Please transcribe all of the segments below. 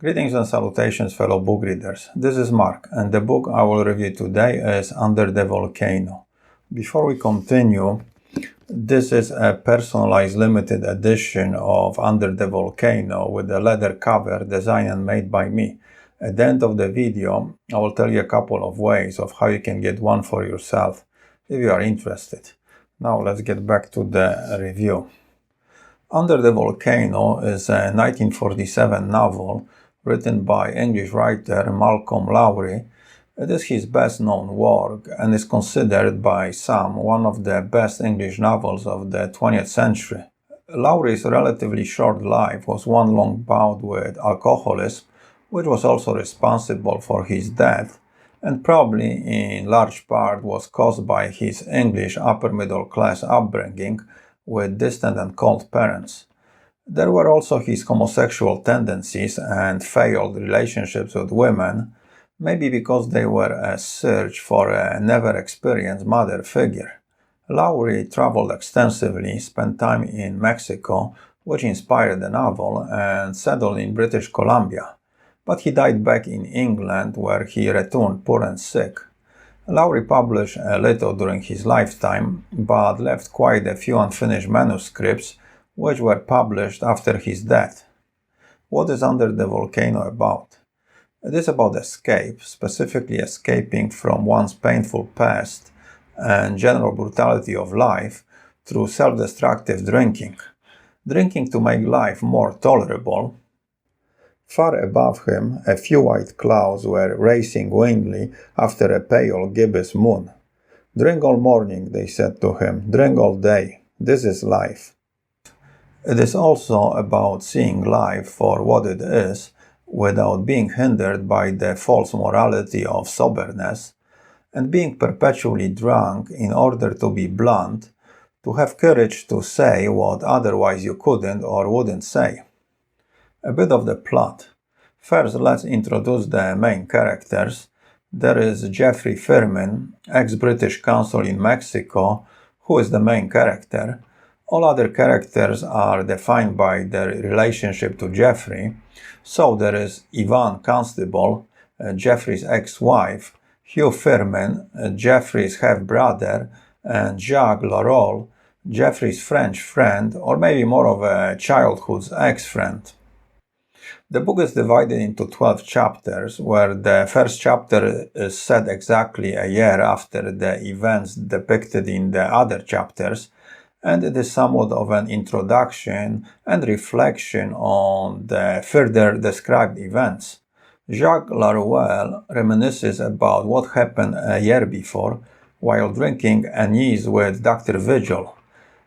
Greetings and salutations, fellow book readers. This is Mark, and the book I will review today is Under the Volcano. Before we continue, this is a personalized limited edition of Under the Volcano with a leather cover designed and made by me. At the end of the video, I will tell you a couple of ways of how you can get one for yourself if you are interested. Now let's get back to the review. Under the Volcano is a 1947 novel written by English writer Malcolm Lowry. It is his best-known work and is considered by some one of the best English novels of the 20th century. Lowry's relatively short life was one long bout with alcoholism, which was also responsible for his death, and probably in large part was caused by his English upper-middle-class upbringing with distant and cold parents. There were also his homosexual tendencies and failed relationships with women, maybe because they were a search for a never-experienced mother figure. Lowry traveled extensively, spent time in Mexico, which inspired the novel, and settled in British Columbia. But he died back in England, where he returned poor and sick. Lowry published a little during his lifetime, but left quite a few unfinished manuscripts, which were published after his death. What is Under the Volcano about? It is about escape, specifically escaping from one's painful past and general brutality of life through self-destructive drinking. Drinking to make life more tolerable. Far above him, a few white clouds were racing wildly after a pale gibbous moon. "Drink all morning," they said to him. "Drink all day. This is life." It is also about seeing life for what it is, without being hindered by the false morality of soberness, and being perpetually drunk in order to be blunt, to have courage to say what otherwise you couldn't or wouldn't say. A bit of the plot. First, let's introduce the main characters. There is Jeffrey Firmin, ex-British consul in Mexico, who is the main character. All other characters are defined by their relationship to Jeffrey. So there is Yvonne Constable, Jeffrey's ex-wife, Hugh Firmin, Jeffrey's half-brother, and Jacques Larol, Jeffrey's French friend, or maybe more of a childhood's ex-friend. The book is divided into 12 chapters, where the first chapter is set exactly a year after the events depicted in the other chapters, and it is somewhat of an introduction and reflection on the further described events. Jacques Laruelle reminisces about what happened a year before while drinking anise with Dr. Vigil.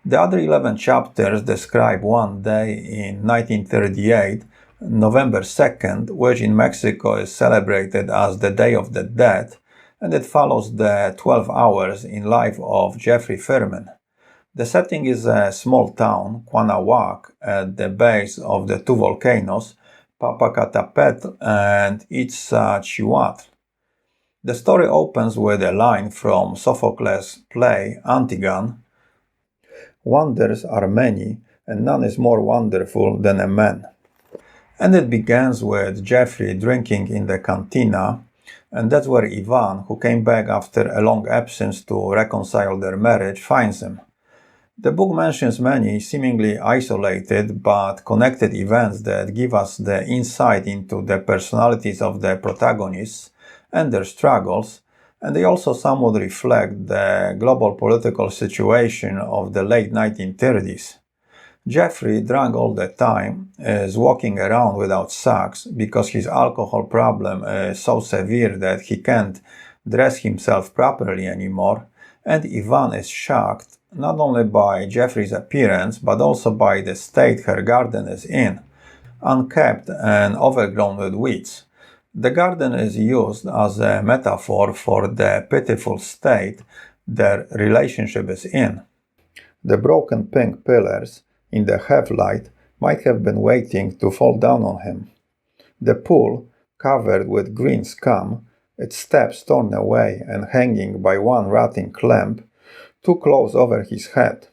The other 11 chapters describe one day in 1938, November 2nd, which in Mexico is celebrated as the Day of the Dead, and it follows the 12 hours in life of Jeffrey Firmin. The setting is a small town, Cuanahuac, at the base of the two volcanoes, Popocatépetl and Iztaccíhuatl. The story opens with a line from Sophocles' play Antigone: "Wonders are many, and none is more wonderful than a man." And it begins with Jeffrey drinking in the cantina, and that's where Yvonne, who came back after a long absence to reconcile their marriage, finds him. The book mentions many seemingly isolated but connected events that give us the insight into the personalities of the protagonists and their struggles, and they also somewhat reflect the global political situation of the late 1930s. Jeffrey, drunk all the time, is walking around without socks because his alcohol problem is so severe that he can't dress himself properly anymore, and Yvonne is shocked not only by Jeffrey's appearance but also by the state her garden is in, unkept and overgrown with weeds. The garden is used as a metaphor for the pitiful state their relationship is in. The broken pink pillars in the half-light might have been waiting to fall down on him. The pool, covered with green scum, its steps torn away and hanging by one rotting clamp, too close over his head.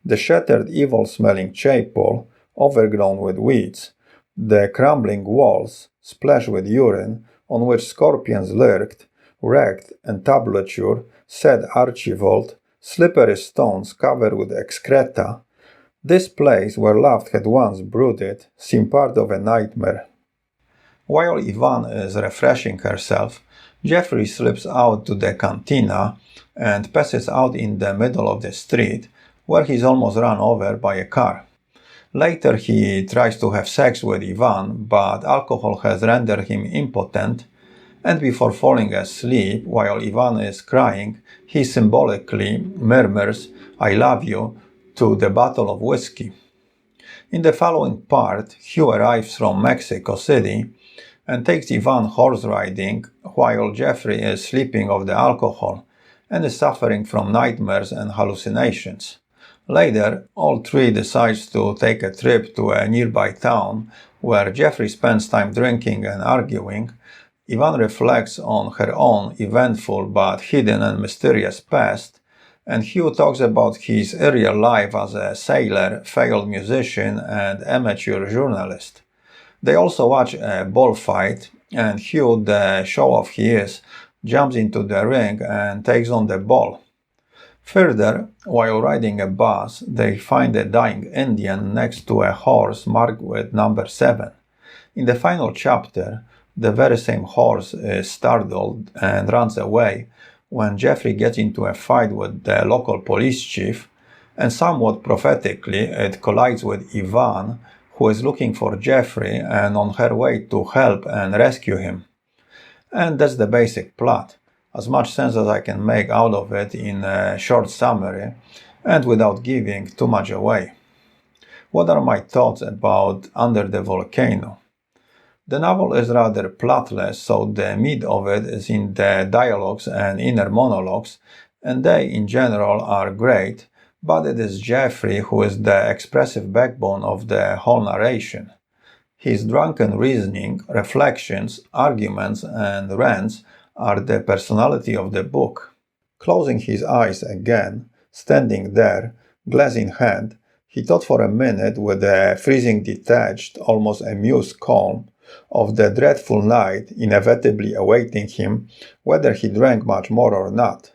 The shattered, evil-smelling chapel, overgrown with weeds, The crumbling walls, splashed with urine, on which scorpions lurked, wrecked entablature, said archivolt, slippery stones covered with excreta. This place where love had once brooded seemed part of a nightmare. While Ivan is refreshing herself, Jeffrey slips out to the cantina and passes out in the middle of the street, where he's almost run over by a car. Later he tries to have sex with Ivan, but alcohol has rendered him impotent, and before falling asleep while Ivan is crying, he symbolically murmurs, "I love you," to the bottle of whiskey. In the following part, Hugh arrives from Mexico City and takes Ivan horse riding while Jeffrey is sleeping off the alcohol and is suffering from nightmares and hallucinations. Later, all three decide to take a trip to a nearby town where Jeffrey spends time drinking and arguing. Ivan reflects on her own eventful but hidden and mysterious past, and Hugh talks about his earlier life as a sailor, failed musician, and amateur journalist. They also watch a bullfight, and Hugh, the show-off he is, jumps into the ring and takes on the bull. Further, while riding a bus, they find a dying Indian next to a horse marked with number 7. In the final chapter, the very same horse is startled and runs away when Jeffrey gets into a fight with the local police chief, and somewhat prophetically it collides with Ivan, who is looking for Jeffrey and on her way to help and rescue him. And that's the basic plot. As much sense as I can make out of it in a short summary, and without giving too much away. What are my thoughts about Under the Volcano? The novel is rather plotless, so the meat of it is in the dialogues and inner monologues, and they in general are great, but it is Jeffrey who is the expressive backbone of the whole narration. His drunken reasoning, reflections, arguments, and rants are the personality of the book. Closing his eyes again, standing there, glass in hand, he thought for a minute with a freezing detached, almost amused calm, of the dreadful night inevitably awaiting him, whether he drank much more or not.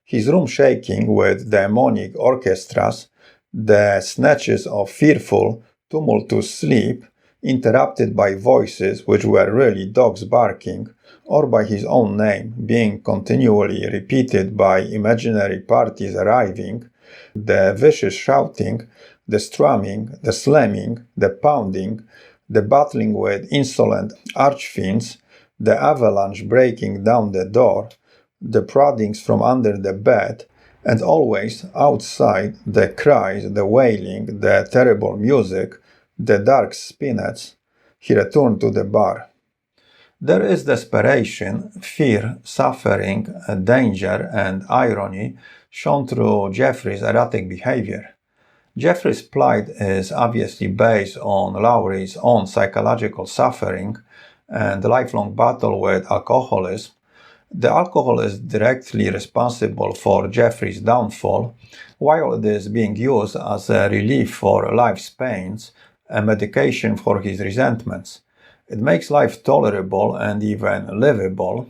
His room shaking with demonic orchestras, the snatches of fearful, tumultuous sleep, interrupted by voices which were really dogs barking, or by his own name being continually repeated by imaginary parties arriving, the vicious shouting, the strumming, the slamming, the pounding, the battling with insolent archfiends, the avalanche breaking down the door, the proddings from under the bed, and always outside the cries, the wailing, the terrible music, the dark spinets, he returned to the bar. There is desperation, fear, suffering, danger, and irony shown through Jeffrey's erratic behavior. Jeffrey's plight is obviously based on Lowry's own psychological suffering and lifelong battle with alcoholism. The alcohol is directly responsible for Jeffrey's downfall, while it is being used as a relief for life's pains, a medication for his resentments. It makes life tolerable and even livable.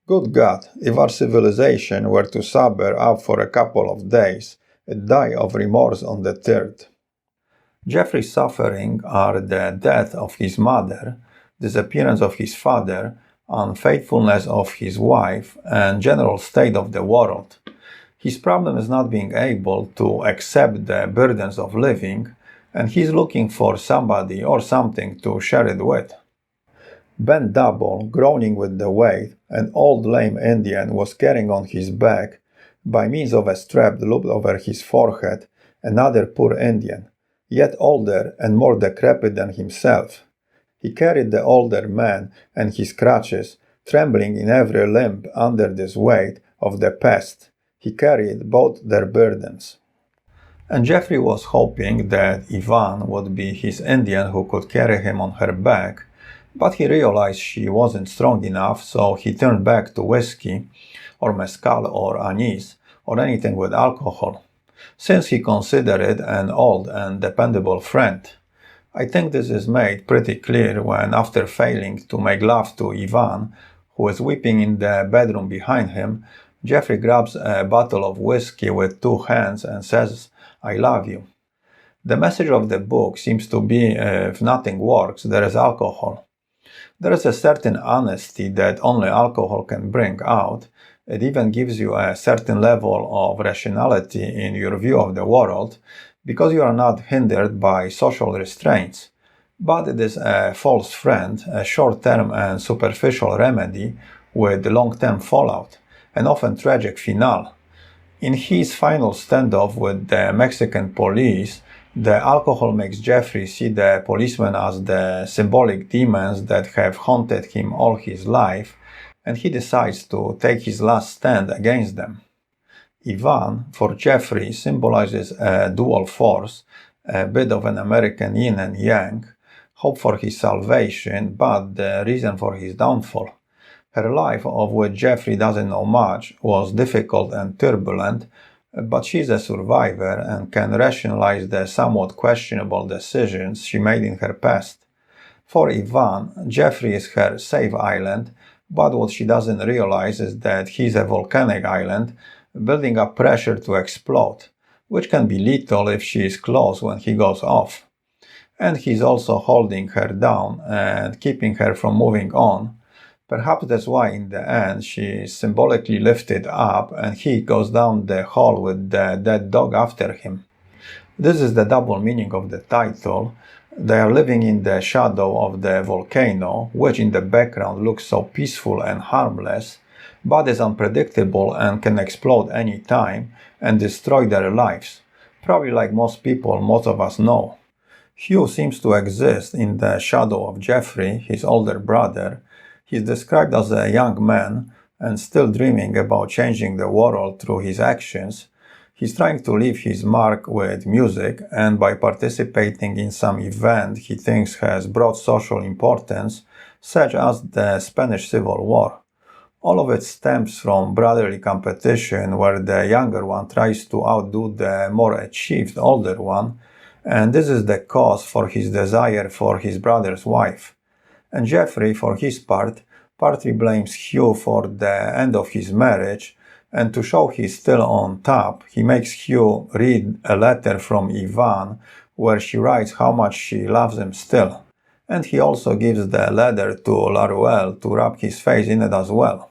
Good God, if our civilization were to sober up for a couple of days, it'd die of remorse on the third. Jeffrey's suffering are the death of his mother, disappearance of his father, unfaithfulness of his wife, and general state of the world. His problem is not being able to accept the burdens of living, and he's looking for somebody or something to share it with. Bent double, groaning with the weight, an old lame Indian was carrying on his back, by means of a strap looped over his forehead, another poor Indian, yet older and more decrepit than himself. He carried the older man and his crutches, trembling in every limb under this weight of the past. He carried both their burdens. And Jeffrey was hoping that Ivan would be his Indian who could carry him on her back, but he realized she wasn't strong enough, so he turned back to whiskey, or mezcal or anise, or anything with alcohol, since he considered it an old and dependable friend. I think this is made pretty clear when, after failing to make love to Ivan, who is weeping in the bedroom behind him, Jeffrey grabs a bottle of whiskey with two hands and says, "I love you." The message of the book seems to be, if nothing works, there is alcohol. There is a certain honesty that only alcohol can bring out. It even gives you a certain level of rationality in your view of the world, because you are not hindered by social restraints. But it is a false friend, a short-term and superficial remedy with long-term fallout, an often tragic finale. In his final standoff with the Mexican police, the alcohol makes Jeffrey see the policemen as the symbolic demons that have haunted him all his life, and he decides to take his last stand against them. Ivan, for Jeffrey, symbolizes a dual force, a bit of an American yin and yang, hope for his salvation, but the reason for his downfall. Her life, of which Jeffrey doesn't know much, was difficult and turbulent, but she's a survivor and can rationalize the somewhat questionable decisions she made in her past. For Ivan, Jeffrey is her safe island, but what she doesn't realize is that he's a volcanic island, building up pressure to explode, which can be lethal if she is close when he goes off. And he's also holding her down and keeping her from moving on. Perhaps that's why in the end she is symbolically lifted up and he goes down the hall with the dead dog after him. This is the double meaning of the title. They are living in the shadow of the volcano, which in the background looks so peaceful and harmless, but is unpredictable and can explode any time and destroy their lives. Probably like most people, most of us know. Hugh seems to exist in the shadow of Jeffrey, his older brother. He's described as a young man and still dreaming about changing the world through his actions. He's trying to leave his mark with music, and by participating in some event he thinks has broad social importance, such as the Spanish Civil War. All of it stems from brotherly competition, where the younger one tries to outdo the more achieved older one, and this is the cause for his desire for his brother's wife. And Jeffrey, for his part, partly blames Hugh for the end of his marriage, and to show he's still on top, he makes Hugh read a letter from Yvonne where she writes how much she loves him still. And he also gives the letter to Laruelle to rub his face in it as well.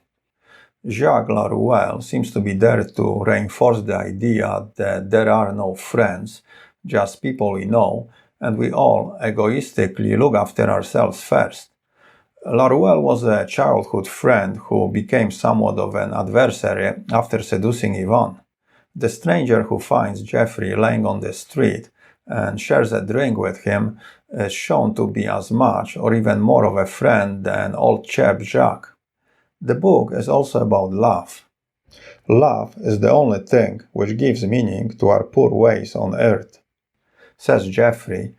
Jacques Laruelle seems to be there to reinforce the idea that there are no friends, just people we know, and we all egoistically look after ourselves first. Laruelle was a childhood friend who became somewhat of an adversary after seducing Yvonne. The stranger who finds Jeffrey laying on the street and shares a drink with him is shown to be as much or even more of a friend than old chap Jacques. The book is also about love. Love is the only thing which gives meaning to our poor ways on earth, says Jeffrey,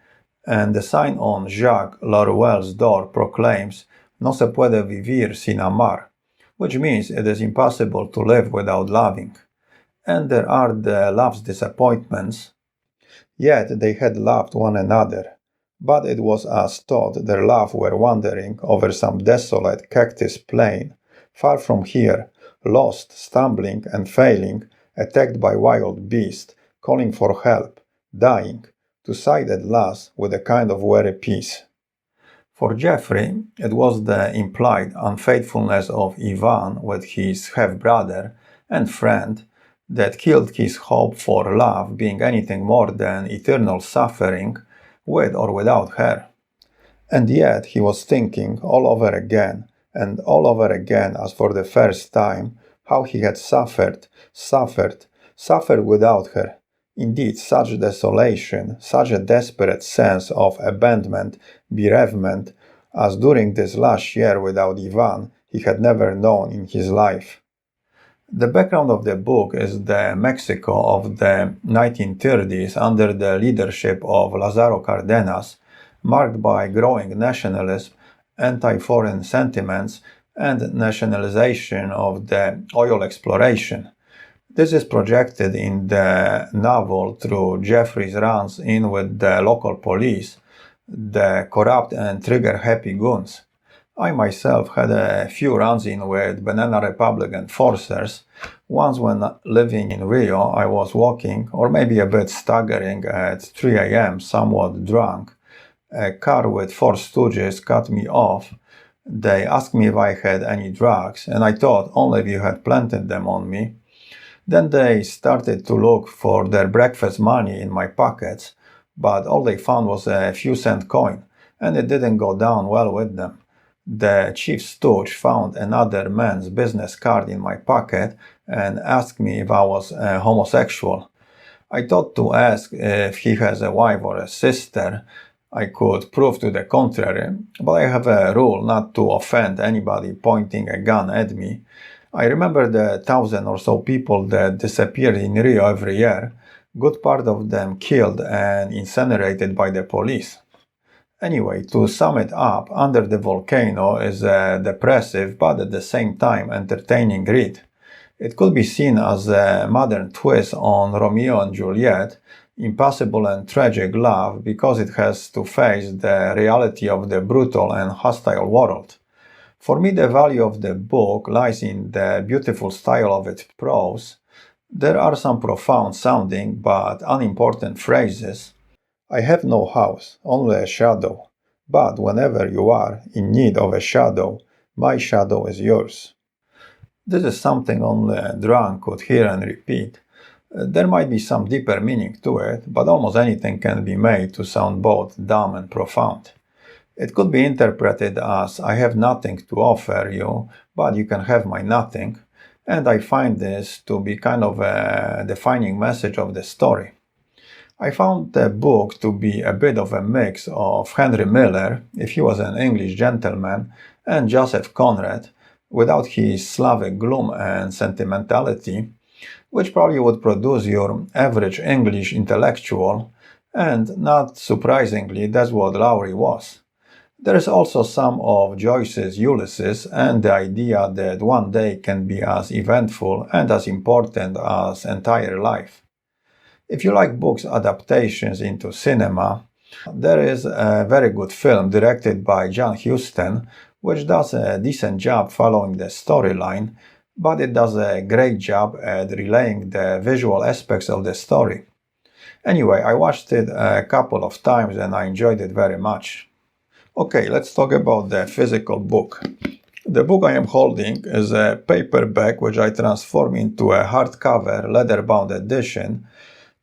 and the sign on Jacques Laruelle's door proclaims "No se puede vivir sin amar," which means it is impossible to live without loving. And there are the love's disappointments. Yet they had loved one another, but it was as thought their love were wandering over some desolate cactus plain, far from here, lost, stumbling and failing, attacked by wild beasts, calling for help, dying, to side at last with a kind of weary peace. For Jeffrey, it was the implied unfaithfulness of Ivan with his half-brother and friend that killed his hope for love being anything more than eternal suffering, with or without her. And yet he was thinking all over again, and all over again as for the first time, how he had suffered without her. Indeed, such desolation, such a desperate sense of abandonment, bereavement, as during this last year without Ivan he had never known in his life. The background of the book is the Mexico of the 1930s under the leadership of Lázaro Cárdenas, marked by growing nationalism, anti-foreign sentiments, and nationalization of the oil exploration. This is projected in the novel through Jeffrey's runs-in with the local police, the corrupt and trigger-happy goons. I myself had a few runs-in with Banana Republic enforcers. Once when living in Rio, I was walking, or maybe a bit staggering at 3 a.m., somewhat drunk. A car with four stooges cut me off. They asked me if I had any drugs, and I thought only if you had planted them on me. Then they started to look for their breakfast money in my pockets, but all they found was a few cent coin, and it didn't go down well with them. The chief stooge found another man's business card in my pocket and asked me if I was a homosexual. I thought to ask if he has a wife or a sister. I could prove to the contrary, but I have a rule not to offend anybody pointing a gun at me. I remember the 1,000 or so people that disappear in Rio every year, good part of them killed and incinerated by the police. Anyway, to sum it up, Under the Volcano is a depressive but at the same time entertaining read. It could be seen as a modern twist on Romeo and Juliet, impossible and tragic love, because it has to face the reality of the brutal and hostile world. For me, the value of the book lies in the beautiful style of its prose. There are some profound sounding but unimportant phrases. I have no house, only a shadow. But whenever you are in need of a shadow, my shadow is yours. This is something only a drunk could hear and repeat. There might be some deeper meaning to it, but almost anything can be made to sound both dumb and profound. It could be interpreted as, I have nothing to offer you, but you can have my nothing, and I find this to be kind of a defining message of the story. I found the book to be a bit of a mix of Henry Miller, if he was an English gentleman, and Joseph Conrad, without his Slavic gloom and sentimentality, which probably would produce your average English intellectual, and not surprisingly, that's what Lowry was. There is also some of Joyce's Ulysses and the idea that one day can be as eventful and as important as entire life. If you like books adaptations into cinema, there is a very good film directed by John Huston, which does a decent job following the storyline, but it does a great job at relaying the visual aspects of the story. Anyway, I watched it a couple of times and I enjoyed it very much. Okay, let's talk about the physical book. The book I am holding is a paperback which I transformed into a hardcover leather-bound edition.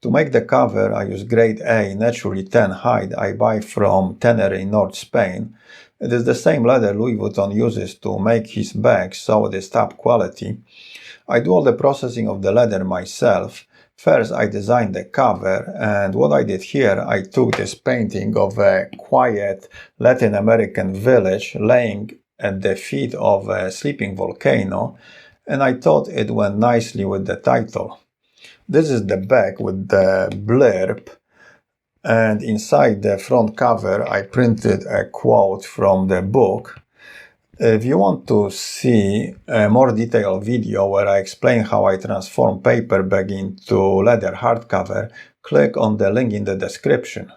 To make the cover, I use grade A naturally tan hide I buy from Tanner in North Spain. It is the same leather Louis Vuitton uses to make his bags, so it is top quality. I do all the processing of the leather myself. First, I designed the cover, and what I did here, I took this painting of a quiet Latin American village laying at the feet of a sleeping volcano, and I thought it went nicely with the title. This is the back with the blurb, and inside the front cover I printed a quote from the book. If you want to see a more detailed video where I explain how I transform paperback into leather hardcover, click on the link in the description.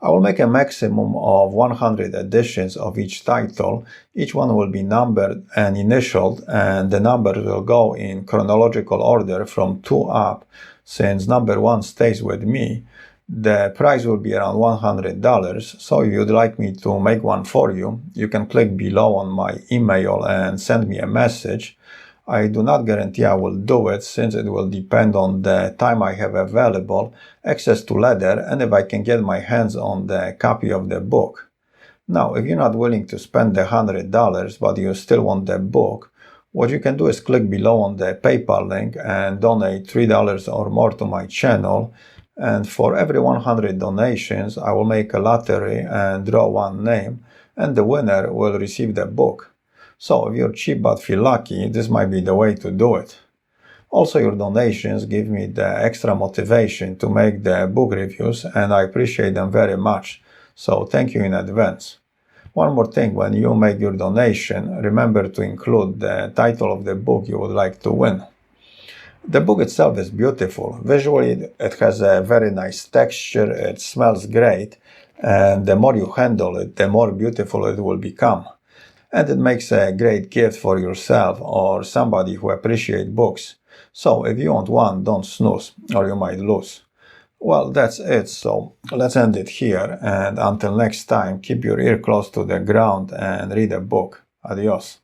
I will make a maximum of 100 editions of each title. Each one will be numbered and initialed, and the numbers will go in chronological order from 2 up, since number 1 stays with me. The price will be around $100, so if you'd like me to make one for you, you can click below on my email and send me a message. I do not guarantee I will do it, since it will depend on the time I have available, access to leather, and if I can get my hands on the copy of the book. Now, if you're not willing to spend the $100 but you still want the book, what you can do is click below on the PayPal link and donate $3 or more to my channel, and for every 100 donations I will make a lottery and draw one name, and the winner will receive the book. So if you're cheap but feel lucky, this might be the way to do it. Also, your donations give me the extra motivation to make the book reviews, and I appreciate them very much, so thank you in advance. One more thing, when you make your donation, remember to include the title of the book you would like to win. The book itself is beautiful. Visually, it has a very nice texture, it smells great, And the more you handle it, the more beautiful it will become. And it makes a great gift for yourself or somebody who appreciates books. So if you want one, don't snooze, or you might lose. Well, that's it. So let's end it here. And until next time, keep your ear close to the ground and read a book. Adios.